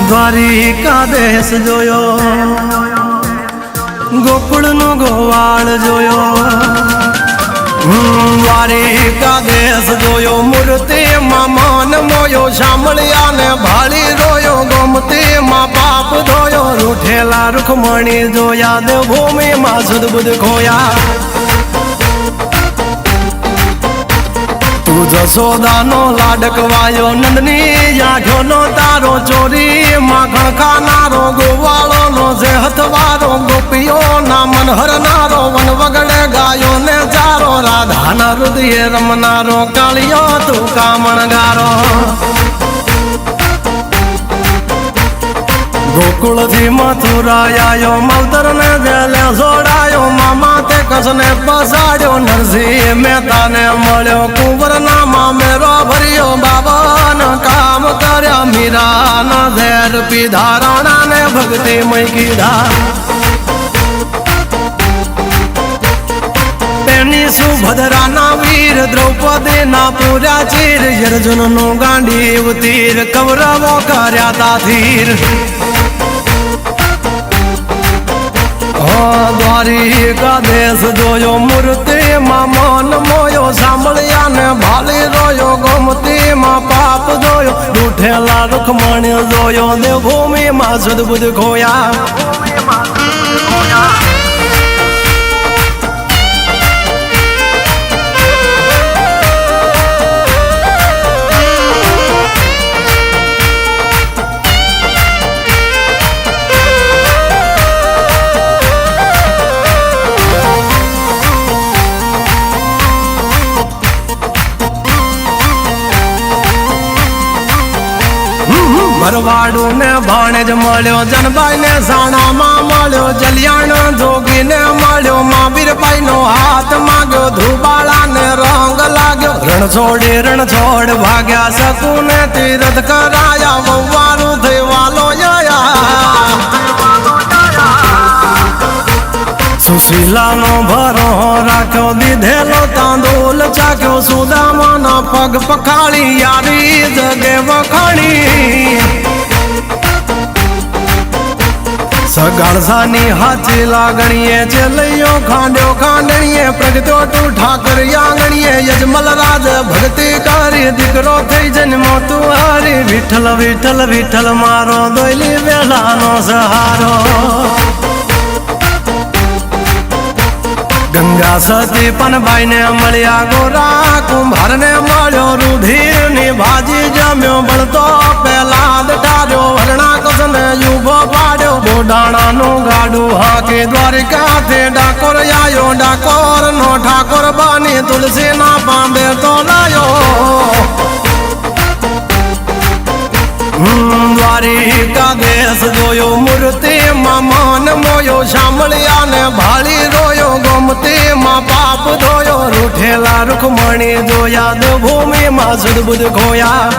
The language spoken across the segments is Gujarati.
દ્વારિકા દેશ જોયો, ગોકુળનો ગોવાળ જોયો, દ્વારિકા દેશ જોયો, મૂર્તિમાં મન મોયો, સાંભળ્યા ને ભાળી રોયો, ગોમતીમાં પાપ ધોયો, રૂઠેલા રૂખમણી જોયા, દેવભૂમિમાં સુદબુદ ખોયા. તું જશોદાનો લાડકવાયો, નંદની આંખોનો તારો, ચોરી માખણ ખાનારો, ગોવાળોનો જે હથવારો, ગોપીઓના મન હરનારો, વન વગડે ગાયો ને ચારો, રાધાના હૃદયે રમનારો, કાળિયો તું કામણગારો. ગોકુળથી મથુરા આયો, માવતર ને જેલે જોડાયો, મામા તે કસને પસાડ્યો, નરસિંહ મહેતાને મળ્યો, કુંવરના મામેરો ભર્યો, બાબાના કામ કર્યા, મીરાના ઝેર પીધા, રાણાને ભક્તિમય કીધા. તેની સુભદ્રાના વીર, દ્રૌપદીના પૂર્યા ચીર, અર્જુનનું ગાંડીવ તીર, કૌરવો કર્યા તાથીર. દ્વારિકા દેશ જોયો, મૂર્તિમાં મન મોયો, સાંભળ્યા ને ભાળી રોયો, ગોમતીમાં પાપ જોયો, રૂઠેલા રૂખમણી જોયો, દેવભૂમિમાં સુદબુદ ખોયા. ભરવાડું ને ભાણેજ મળ્યો, જનબાઈ ને સાણામાં મળ્યો, જલિયાણ જોગી ને મળ્યો, મહાવીરભાઈ નો હાથ માંગ્યો, ધુબાળા ને રંગ લાગ્યો, રણ છોડી રણ છોડ ભાગ્યા, શકું ને તીરથ કરાયા, વવારું થઈ વાલો સુશીલાનો ભરો રાખ્યો, દીધેલો તાંદુલ ચાખ્યો, સુદામાના પગ પખાળી, યારી જગે વખાણી. સગાળસાની હાચી લાગણીએ, ચેલૈયો ખાંડ્યો ખાંડણીએ, પ્રગટ્યો તું ઠાકર આંગણીએ, યજમલ રાજ ભક્તિ કરી, દીકરો થઈ જન્મો તું હારી. વિઠ્ઠલ વિઠ્ઠલ વિઠ્ઠલ મારો, દોયલી વેલાનો સહારો. ગંગા સતી પનબાઈ ને મળ્યા, ગોરા કુંભાર ને મળ્યો, રુધિર ની ભાજી જમ્યો, બળતો પેલા ઠાર્યો, હરણા કસને યુભો પાડ્યો, બોડાણાનું ગાડું હાકી, દ્વારિકાથી ડાકોર આયો, ડાકોર નો ઠાકોર બની, તુલસી ના પાંબે તો લાયો. દ્વારિકા દેશ જોયો, મૂર્તિમાં મન મોયો, સાંભળ્યા ને ભાળી રોયો, ગોમતીમાં પાપ ધોયો, રૂઠેલા રૂખમણી જોયા, દેવભૂમિમાં સુદબુદ ખોયા.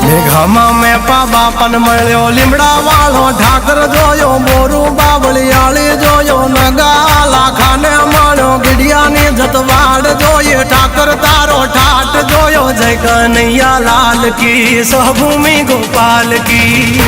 મેઘામાં મેં બાપન મળ્યો, લીમડા વાળો ઠાકર જોયો, બોરું બાવળિયાળી જોયો, નગા લાખાને મળ્યો, ગીડિયાની જતવાડ જોઈએ, ઠાકર તારો ઠાટ જોયો, જય કનૈયા લાલ કી, સહભૂમિ ગોપાલ કી.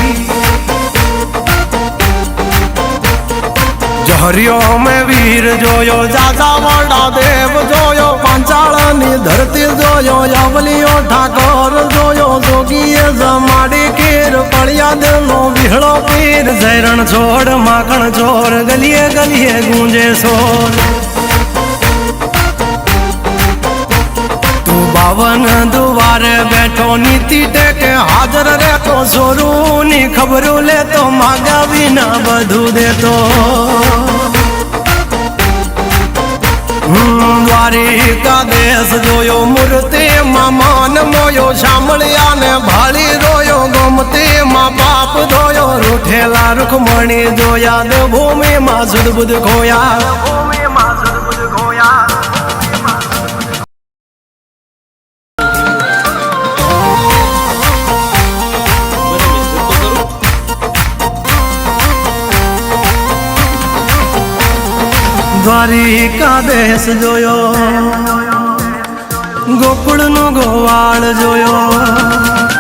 જહરિયો મેં વીર જોયો, જાજા વાડા દેવ જોયો, પાંચાળની ધરતી જોયો, યાવલિયો ઠાકોર જોયો, જોગીએ જમાડી કીર, પળિયા દિલનો વિહળો પીર, જયરણ છોડ માખણ ચોર, ગલીએ ગલીએ ગુંજે સોર. તું બાવન દુવારે બેઠો, નીતિ ટેકે હાજર રહેતો, સોરૂની ખબરું લેતો, માગા વિના બધું દેતો. દ્વારિકા દેશ જોયો, મૂર્તિમાં મન મોયો, સાંભળ્યા ને ભાળી રોયો, ગોમતીમાં પાપ ધોયો, રૂઠે રૂઠેલા રૂખમણી જોયા દેવભૂમિમાં સુદબુદ ખોયા દ્વારિકા દેશ જોયો ગોકુળનો ગોવાળ જોયો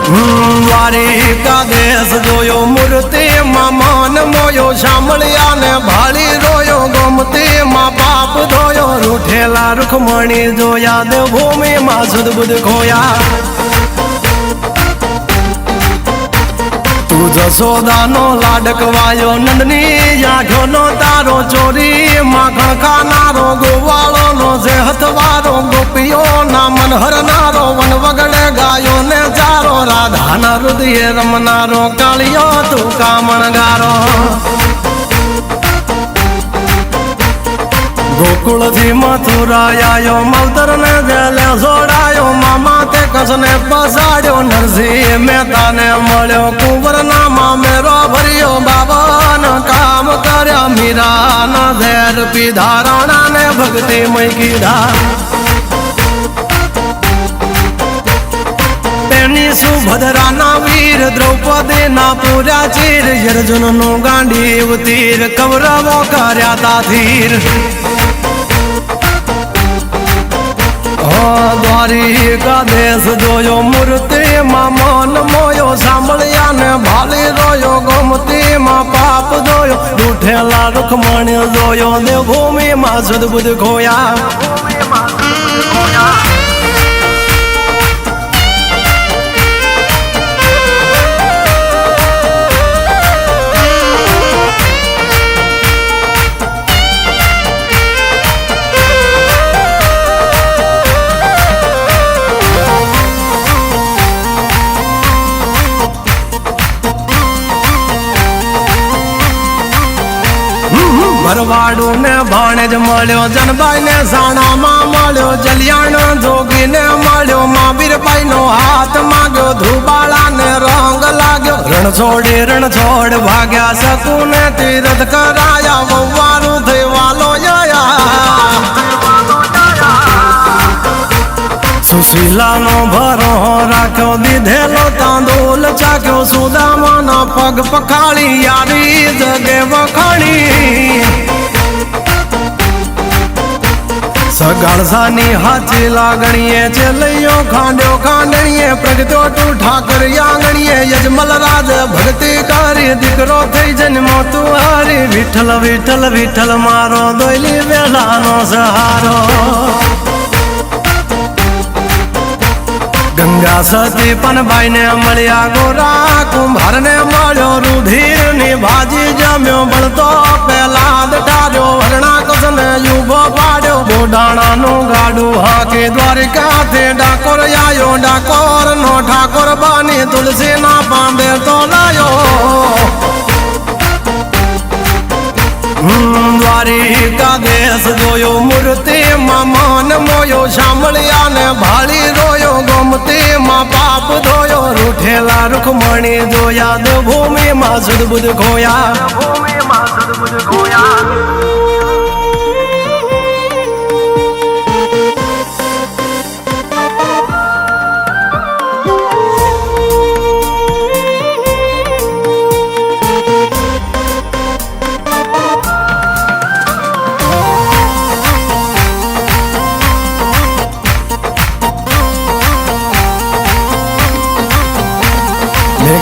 દ્વારિકા દેશ જોયો મૂર્તિમાં મન મોયો શામળિયા ને ભાળી રોયો ગોમતીમાં પાપ ધોયો રૂઠેલા રૂખમણી જોયા દેવભૂમિમાં સુદબુદ ખોયા તું જશોદાનો લાડકવાયો નંદની આંખોનો તારો ચોરી માખણ ખાનારો ગોવાળોનો જે હથવારો ગોપીઓના મન હરનારો વન વગડે ગાયો ને ચારો રાધાના હૃદયે રમનારો કાળિયો તું કામણગારો ગોકુળથી મથુરાયો માવતર ને જેલે જોડાયો મામા તે કસને પસાડ્યો નરસિંહ મહેતાને મળ્યો કુંવરના મામેરો ભર્યો બાબન કામ કર્યા મીરાના ઝેર પીધા રાણાને ભક્તિમય કીધા તેની સુભદ્રાના વીર દ્રૌપદીના પૂર્યા ચીર અર્જુનનો ગાંડીવ તીર કૌરવો કર્યા તાધીર દ્વારિકા દેશ જોયો મૂર્તિમાં મન મોયો સાંભળ્યા ને ભાલી રોયો ગોમતીમાં પાપ જોયો રૂઠેલા રૂખમણી જોયો દેવભૂમિમાં સુદબુદ ખોયા ભરવાડું ને ભાણેજ મળ્યો જનબાઈ ને સાણામાં મળ્યો જલિયાણ જોગી ને મળ્યો મહાવીરભાઈ નો હાથ માગ્યો ધ્રુબાળા ને રંગ લાગ્યો રણ છોડ ભાગ્યા શકુને તીરથ કરાયા વવારું થઈ વાલો સુશીલાનો ભરો રાખ્યો દીધેલો તાંદોલ ચાખ્યો સુદામાના પગ પખાળી યારી જગે વખાણી સગાળસાની હાથી લાગણીએ ચેલૈયો ખાંડ્યો ખાંડણીએ પ્રગટ્યો તું ઠાકર આંગણીએ યજમલ રાજ ભક્તિ કરી દીકરો થઈ જન્મો તું હારી વિઠ્ઠલ વિઠ્ઠલ વિઠ્ઠલ મારો દોયલી વેલાનો સહારો ગંગા સતી પણ બાઈ ને મળ્યા ગોરા કુંભાર ને મળ્યો રુધિર ની ભાજી જમ્યો બળતો પેલા દટાર્યો હરણા કસને યુભો પાડ્યો બોડાણાનું ગાડું હાકે દ્વારિકાથી ડાકોર આયો ડાકોર નો ઠાકોર બની તુલસી ના પાંબે તો લાયો દ્વારિકા દેશ જોયો મૂર્તિમાં મન મોયો શામળિયા ને ભાળી રોયો ગોમતીમાં પાપ ધોયો રૂઠેલા રૂખમણી જોયા દેવભૂમિમાં સુદબુદ ખોયા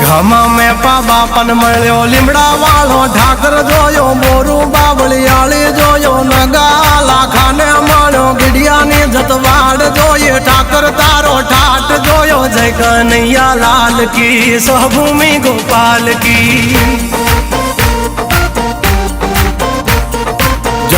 ઘામાં મેં પાબા પણ મળ્યો લીમડા વાળો ઠાકર જોયો બોરું બાવળિયાળી જોયો નગા લાખાને મળ્યો ગીડિયાની જતવાડ જોઈએ ઠાકર તારો ઠાઠ જોયો જય કનૈયા લાલ કી સહભૂમિ ગોપાલ કી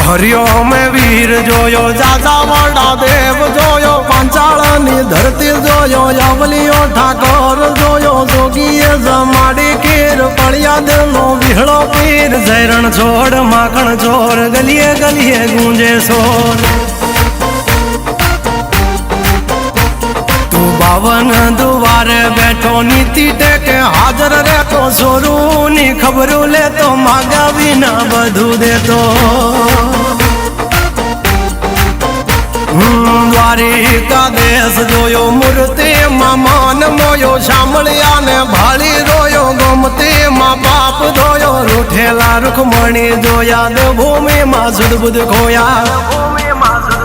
જહરિયો મેં વીર જોયો જાજા વડા દેવ જોયો પાંચાળની ધરતી જોયો યાવલિયો ઠાકોર જોયો જોગીએ જમાડી કીર પળિયા દિલનો વિહળો પીર જયરણ છોડ માખણ ચોર ગલીએ ગલીએ ગુંજે સોર પાવન દુવારે બેઠો નીતિ ટેકે હાજર રહેતો સોરું ની ખબરું લેતો માગ્યા વિના બધું દેતો દ્વારિકા દેશ જોયો મૂર્તિમાં માન મોયો સાંભળ્યા ને ભાળી રોયો ગોમતીમાં પાપ ધોયો રૂઠેલા રૂખમણી જોયા દેવભૂમિમાં સુદબુદ ખોયા